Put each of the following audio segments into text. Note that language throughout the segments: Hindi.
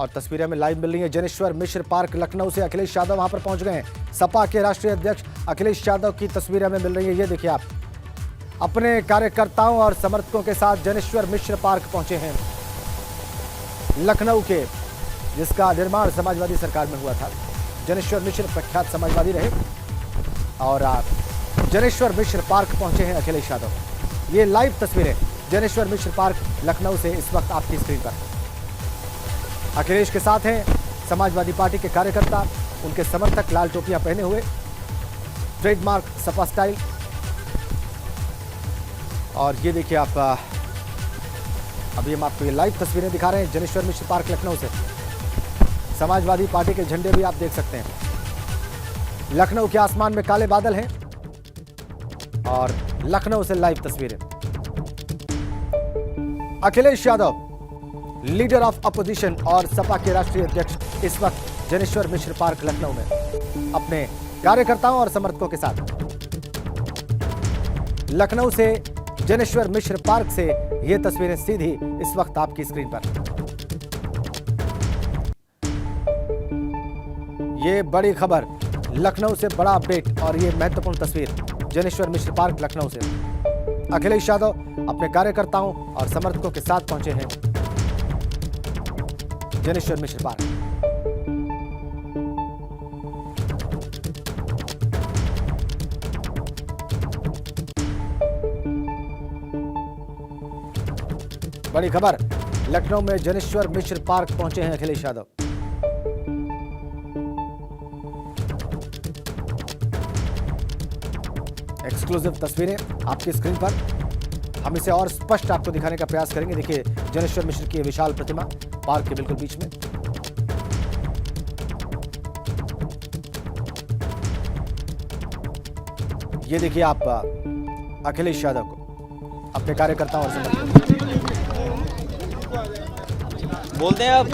और तस्वीरें में लाइव मिल रही है जनेश्वर मिश्र पार्क लखनऊ से। अखिलेश यादव वहां पर पहुंच गए हैं। सपा के राष्ट्रीय अध्यक्ष अखिलेश यादव की तस्वीरें हमें मिल रही है। ये देखिए आप, अपने कार्यकर्ताओं और समर्थकों के साथ जनेश्वर मिश्र पार्क पहुंचे हैं लखनऊ के, जिसका निर्माण समाजवादी सरकार में हुआ था। जनेश्वर मिश्र प्रख्यात समाजवादी रहे और जनेश्वर मिश्र पार्क पहुंचे हैं अखिलेश यादव। ये लाइव तस्वीरें जनेश्वर मिश्र पार्क लखनऊ से इस वक्त आपकी स्क्रीन पर। अखिलेश के साथ हैं समाजवादी पार्टी के कार्यकर्ता, उनके समर्थक लाल टोपियां पहने हुए, ट्रेडमार्क सपा स्टाइल। और ये देखिए आप, अभी हम आपको ये लाइव तस्वीरें दिखा रहे हैं जनेश्वर मिश्र पार्क लखनऊ से। समाजवादी पार्टी के झंडे भी आप देख सकते हैं। लखनऊ के आसमान में काले बादल हैं और लखनऊ से लाइव तस्वीरें। Akhilesh Yadav leader of opposition और सपा के राष्ट्रीय अध्यक्ष इस वक्त जनेश्वर मिश्र पार्क लखनऊ में अपने कार्यकर्ताओं और समर्थकों के साथ। लखनऊ से जनेश्वर मिश्र पार्क से ये तस्वीरें सीधी इस वक्त आपकी स्क्रीन पर। ये बड़ी खबर, लखनऊ से बड़ा अपडेट और ये महत्वपूर्ण तस्वीर जनेश्वर मिश्र पार्क लखनऊ से। अखिलेश यादव अपने कार्यकर्ताओं और समर्थकों के साथ पहुंचे हैं जनेश्वर मिश्र पार्क। बड़ी खबर, लखनऊ में जनेश्वर मिश्र पार्क पहुंचे हैं अखिलेश यादव। एक्सक्लूसिव तस्वीरें आपकी स्क्रीन पर। हम इसे और स्पष्ट आपको दिखाने का प्रयास करेंगे। देखिए जनेश्वर मिश्र की विशाल प्रतिमा पार्क के बिल्कुल बीच में। ये देखिए आप अखिलेश यादव को, अपने कार्यकर्ताओं और समर्थकों। बोलते हैं अब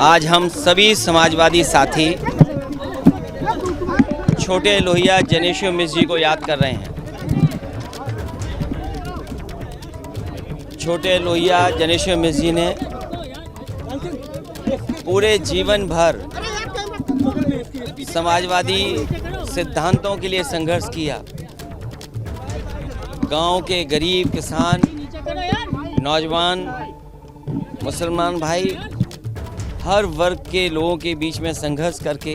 आज हम सभी समाजवादी साथी छोटे लोहिया जनेश्वर मिश्र जी को याद कर रहे हैं। छोटे लोहिया जनेश्वर मिश्र जी ने पूरे जीवन भर समाजवादी सिद्धांतों के लिए संघर्ष किया। गांव के गरीब किसान, नौजवान, मुसलमान भाई, हर वर्ग के लोगों के बीच में संघर्ष करके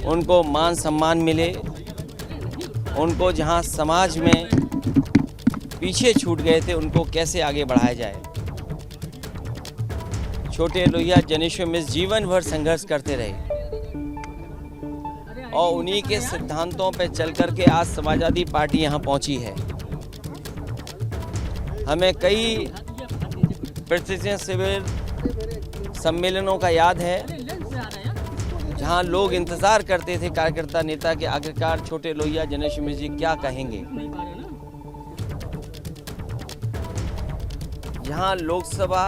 उनको मान सम्मान मिले, उनको जहां समाज में पीछे छूट गए थे उनको कैसे आगे बढ़ाया जाए। छोटे लोहिया जनेश्वर मिश्र जीवन भर संघर्ष करते रहे और उन्हीं के सिद्धांतों पर चल कर के आज समाजवादी पार्टी यहाँ पहुँची है। हमें कई प्रतिष्ठित शिविर सम्मेलनों का याद है जहां लोग इंतजार करते थे कार्यकर्ता नेता के आखिरकार छोटे लोहिया जनेश्वर मिश्र जी क्या कहेंगे। जहां लोकसभा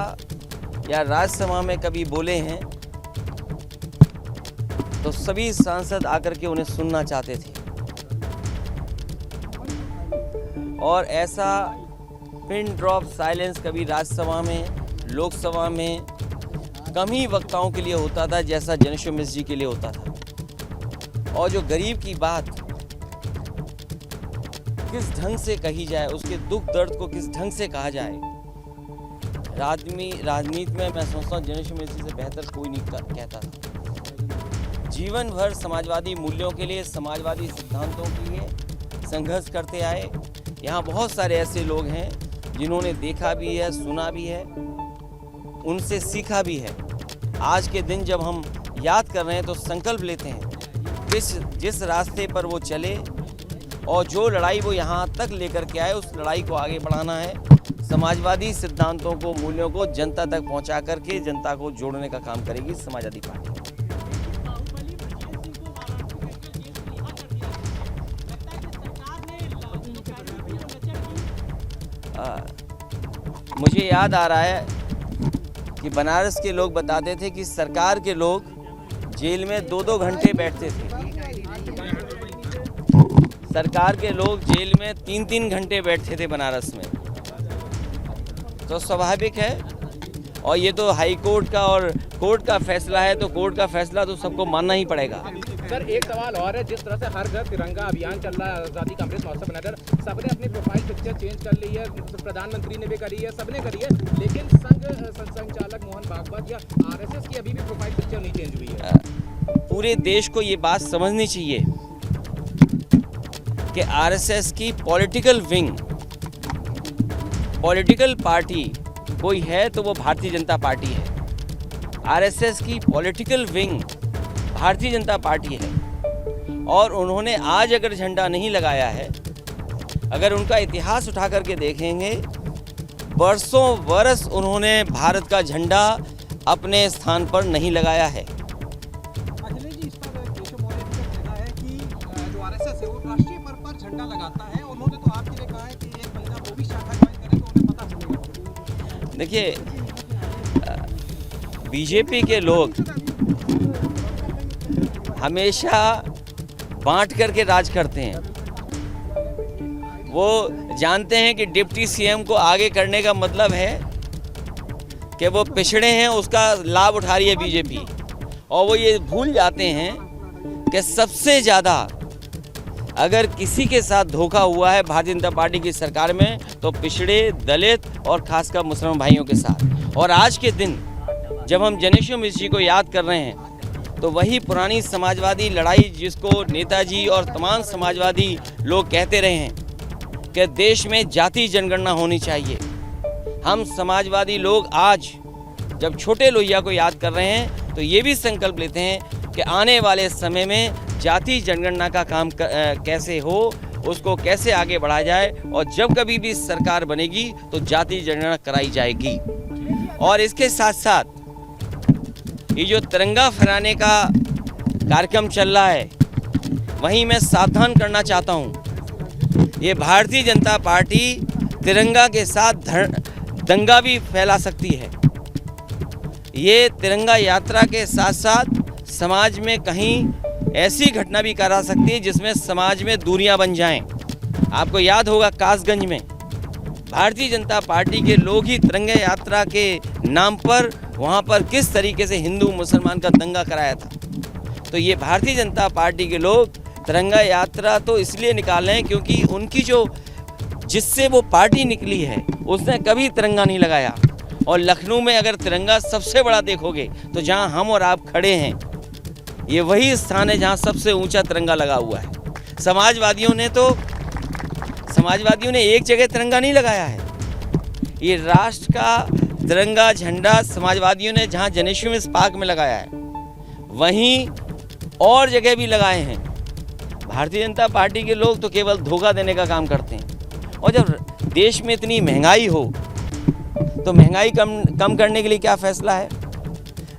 या राज्यसभा में कभी बोले हैं तो सभी सांसद आकर के उन्हें सुनना चाहते थे और ऐसा पिन ड्रॉप साइलेंस कभी राज्यसभा में, लोकसभा में कम ही वक्ताओं के लिए होता था जैसा जनेश्वर मिश्र जी के लिए होता था। और जो गरीब की बात किस ढंग से कही जाए, उसके दुख दर्द को किस ढंग से कहा जाए, राजनीति में मैं सोचता हूँ जनेश्वर मिश्र जी से बेहतर कोई नहीं कहता था। जीवन भर समाजवादी मूल्यों के लिए, समाजवादी सिद्धांतों के लिए संघर्ष करते आए। यहाँ बहुत सारे ऐसे लोग हैं जिन्होंने देखा भी है, सुना भी है, उनसे सीखा भी है। आज के दिन जब हम याद कर रहे हैं तो संकल्प लेते हैं जिस रास्ते पर वो चले और जो लड़ाई वो यहाँ तक लेकर के आए, उस लड़ाई को आगे बढ़ाना है। समाजवादी सिद्धांतों को, मूल्यों को जनता तक पहुँचा करके जनता को जोड़ने का काम करेगी समाजवादी पार्टी। मुझे याद आ रहा है कि बनारस के लोग बताते थे कि सरकार के लोग जेल में 2-2 घंटे बैठते थे सरकार के लोग जेल में 3-3 घंटे बैठते थे बनारस में, तो स्वाभाविक है। और ये तो हाई कोर्ट का और कोर्ट का फैसला है, तो कोर्ट का फैसला तो सबको मानना ही पड़ेगा। सर एक सवाल और है, जिस तरह से हर घर तिरंगा अभियान चल रहा है, आज़ादी का अमृत महोत्सव बनाकर सबने अपनी प्रोफाइल पिक्चर चेंज कर ली है, प्रधानमंत्री ने भी करी है, सबने करी है, लेकिन संचालक मोहन भागवत या आरएसएस की अभी भी प्रोफाइल पिक्चर नहीं चेंज हुई है। पूरे देश को ये बात समझनी चाहिए कि आरएसएस की पॉलिटिकल विंग, पॉलिटिकल पार्टी कोई है तो वो भारतीय जनता पार्टी है। आरएसएस की political wing Bharatiya Janata party है, और उन्होंने आज अगर झंडा नहीं लगाया है, अगर उनका इतिहास उठा करके देखेंगे, बरसों बरस उन्होंने भारत का झंडा अपने स्थान पर नहीं लगाया है। अखिलेश जी, इस पर केशव मौर्य जी का कहना है कि जो आरएसएस है वो राष्ट्रीय पर्व पर झंडा लगाता है। उन्होंने तो आपके लिए कहा है कि एक महीना वो भी शाखा ज्वाइन करें तो उन्हें पता चलेगा। देखिए, बीजेपी के लोग हमेशा बांट करके राज करते हैं। वो जानते हैं कि डिप्टी सीएम को आगे करने का मतलब है कि वो पिछड़े हैं, उसका लाभ उठा रही है बीजेपी, और वो ये भूल जाते हैं कि सबसे ज़्यादा अगर किसी के साथ धोखा हुआ है भारतीय जनता पार्टी की सरकार में, तो पिछड़े, दलित और खासकर मुसलमान भाइयों के साथ। और आज के दिन जब हम जनेश्वर मिश्र जी को याद कर रहे हैं, तो वही पुरानी समाजवादी लड़ाई जिसको नेताजी और तमाम समाजवादी लोग कहते रहे हैं कि देश में जाति जनगणना होनी चाहिए। हम समाजवादी लोग आज जब छोटे लोहिया को याद कर रहे हैं, तो ये भी संकल्प लेते हैं कि आने वाले समय में जाति जनगणना का काम कैसे हो, उसको कैसे आगे बढ़ाया जाए, और जब कभी भी सरकार बनेगी तो जाति जनगणना कराई जाएगी। और इसके साथ साथ ये जो तिरंगा फहराने का कार्यक्रम चल रहा है, वहीं मैं सावधान करना चाहता हूँ, ये भारतीय जनता पार्टी तिरंगा के साथ दंगा भी फैला सकती है। ये तिरंगा यात्रा के साथ साथ समाज में कहीं ऐसी घटना भी करा सकती है जिसमें समाज में दूरियां बन जाएं। आपको याद होगा कासगंज में भारतीय जनता पार्टी के लोग ही तिरंगा यात्रा के नाम पर वहां पर किस तरीके से हिंदू मुसलमान का दंगा कराया था। तो ये भारतीय जनता पार्टी के लोग तिरंगा यात्रा तो इसलिए निकाल रहे हैं क्योंकि उनकी जो जिससे वो पार्टी निकली है उसने कभी तिरंगा नहीं लगाया। और लखनऊ में अगर तिरंगा सबसे बड़ा देखोगे तो जहां हम और आप खड़े हैं, ये वही स्थान है जहां सबसे ऊंचा तिरंगा लगा हुआ है। समाजवादियों ने एक जगह तिरंगा नहीं लगाया है। ये राष्ट्र का तिरंगा झंडा समाजवादियों ने जहां जनेश्वर मिश्र पार्क में लगाया है, वहीं और जगह भी लगाए हैं। भारतीय जनता पार्टी के लोग तो केवल धोखा देने का काम करते हैं। और जब देश में इतनी महंगाई हो तो महंगाई कम करने के लिए क्या फैसला है?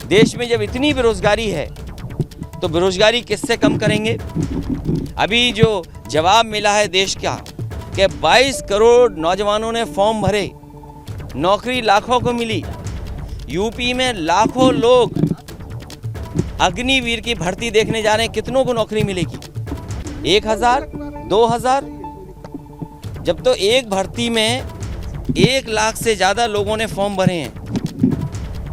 देश में जब इतनी बेरोजगारी है तो बेरोजगारी किससे कम करेंगे? अभी जो जवाब मिला है देश का कि 22 करोड़ नौजवानों ने फॉर्म भरे, नौकरी लाखों को मिली। यूपी में लाखों लोग अग्निवीर की भर्ती देखने जा रहे हैं, कितनों को नौकरी मिलेगी? 1000, 2000? जब तो एक भर्ती में 1 लाख से ज़्यादा लोगों ने फॉर्म भरे हैं,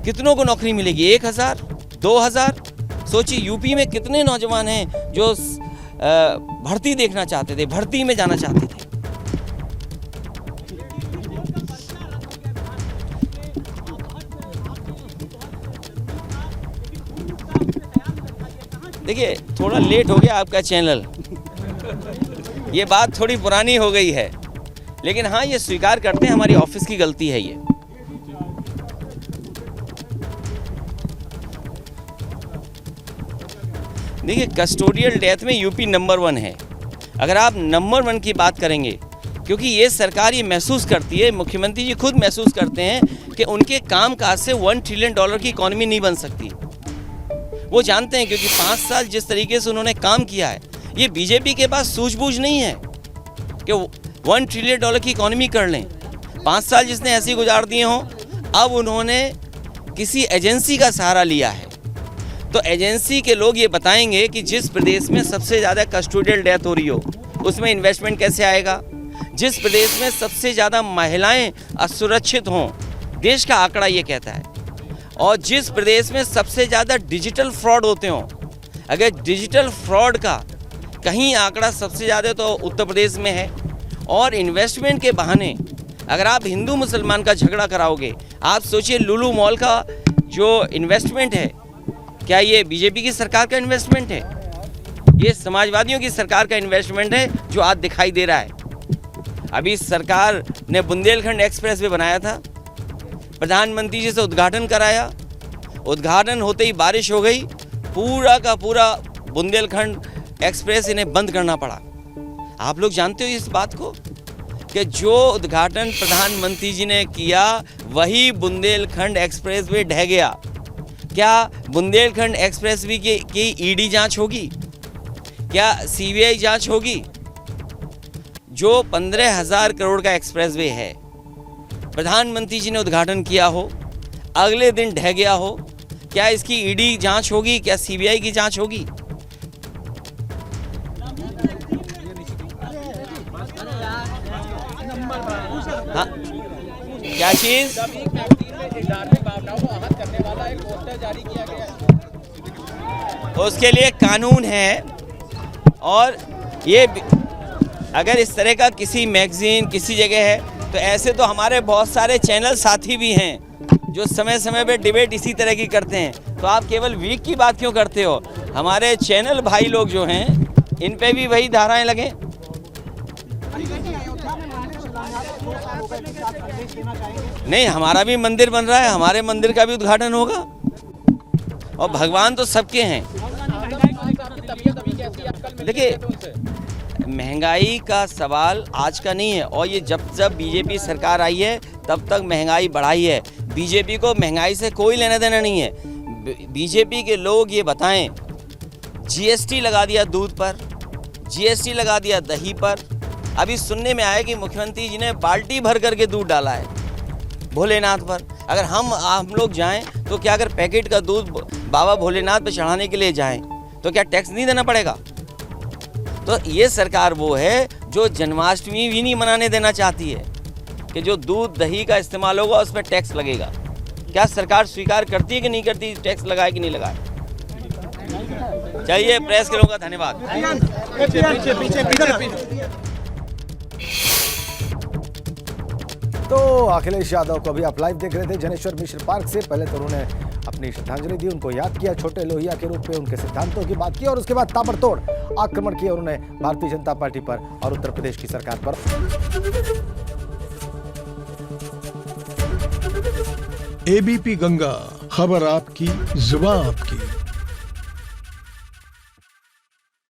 कितनों को नौकरी मिलेगी? 1000, 2000? सोचिए यूपी में कितने नौजवान हैं जो भर्ती देखना चाहते थे, भर्ती में जाना चाहते थे। देखिए, थोड़ा लेट हो गया आपका चैनल, ये बात थोड़ी पुरानी हो गई है, लेकिन हाँ, ये स्वीकार करते हैं हमारी ऑफिस की गलती है ये। देखिए, कस्टोडियल डेथ में यूपी नंबर 1 है। अगर आप नंबर 1 की बात करेंगे, क्योंकि ये सरकार ये महसूस करती है, मुख्यमंत्री जी खुद महसूस करते हैं कि उनके कामकाज से $1 ट्रिलियन की इकॉनमी नहीं बन सकती। वो जानते हैं, क्योंकि 5 साल जिस तरीके से उन्होंने काम किया है, ये बीजेपी के पास सूझबूझ नहीं है कि $1 ट्रिलियन की इकॉनमी कर लें। 5 साल जिसने ऐसे ही गुजार दिए हों, अब उन्होंने किसी एजेंसी का सहारा लिया है। तो एजेंसी के लोग ये बताएंगे कि जिस प्रदेश में सबसे ज़्यादा कस्टोडियल डेथ हो रही हो, उसमें इन्वेस्टमेंट कैसे आएगा? जिस प्रदेश में सबसे ज़्यादा महिलाएं असुरक्षित हों, देश का आंकड़ा ये कहता है, और जिस प्रदेश में सबसे ज़्यादा डिजिटल फ्रॉड होते हों, अगर डिजिटल फ्रॉड का कहीं आंकड़ा सबसे ज़्यादा तो उत्तर प्रदेश में है। और इन्वेस्टमेंट के बहाने अगर आप हिंदू मुसलमान का झगड़ा कराओगे, आप सोचिए लुलु मॉल का जो इन्वेस्टमेंट है, क्या ये बीजेपी की सरकार का इन्वेस्टमेंट है? ये समाजवादियों की सरकार का इन्वेस्टमेंट है जो आज दिखाई दे रहा है। अभी सरकार ने बुंदेलखंड एक्सप्रेस वे बनाया था, प्रधानमंत्री जी से उद्घाटन कराया, उद्घाटन होते ही बारिश हो गई, पूरा का पूरा बुंदेलखंड एक्सप्रेस इन्हें बंद करना पड़ा। आप लोग जानते हो इस बात को कि जो उद्घाटन प्रधानमंत्री जी ने किया वही बुंदेलखंड एक्सप्रेस वे ढह गया। क्या बुंदेलखंड एक्सप्रेस वे की ईडी जांच होगी? क्या सीबीआई जांच होगी? जो 15,000 करोड़ का एक्सप्रेस वे है, प्रधानमंत्री जी ने उद्घाटन किया हो, अगले दिन ढह गया हो, क्या इसकी ईडी जांच होगी? क्या सीबीआई की जांच होगी? हाँ, क्या चीज? एक मैगजीन में धार्मिक भावनाओं को आहत करने वाला एक पोस्टर जारी किया गया है। उसके लिए कानून है, और ये अगर इस तरह का किसी मैगजीन किसी जगह है तो ऐसे तो हमारे बहुत सारे चैनल साथी भी हैं जो समय समय पे डिबेट इसी तरह की करते हैं। तो आप केवल वीक की बात क्यों करते हो? हमारे चैनल भाई लोग जो हैं इन पे भी वही धाराएं लगें। नहीं, हमारा भी मंदिर बन रहा है, हमारे मंदिर का भी उद्घाटन होगा, और भगवान तो सबके हैं। देखिए, महंगाई का सवाल आज का नहीं है, और ये जब बीजेपी सरकार आई है तब तक महंगाई बढ़ाई है। बीजेपी को महंगाई से कोई लेना देना नहीं है। बीजेपी के लोग ये बताएं, जीएसटी लगा दिया दूध पर, जीएसटी लगा दिया दही पर। अभी सुनने में आया कि मुख्यमंत्री जी ने बाल्टी भर करके दूध डाला है भोलेनाथ पर। अगर हम लोग जाएं तो क्या अगर पैकेट का दूध बाबा भोलेनाथ पर चढ़ाने के लिए जाएं तो क्या टैक्स नहीं देना पड़ेगा? तो ये सरकार वो है जो जन्माष्टमी भी नहीं मनाने देना चाहती है कि जो दूध दही का इस्तेमाल होगा उस पर टैक्स लगेगा। क्या सरकार स्वीकार करती है कि नहीं करती, टैक्स लगाए कि नहीं लगाए? चलिए, प्रेस के लोगों का धन्यवाद। तो अखिलेश यादव को अभी आप लाइव देख रहे थे जनेश्वर मिश्र पार्क से। पहले तो उन्होंने अपनी श्रद्धांजलि दी, उनको याद किया, छोटे लोहिया के रूप में उनके सिद्धांतों की बात की, और उसके बाद ताबड़तोड़ आक्रमण किया उन्होंने भारतीय जनता पार्टी पर और उत्तर प्रदेश की सरकार पर। एबीपी गंगा, खबर आपकी, जुबान आपकी।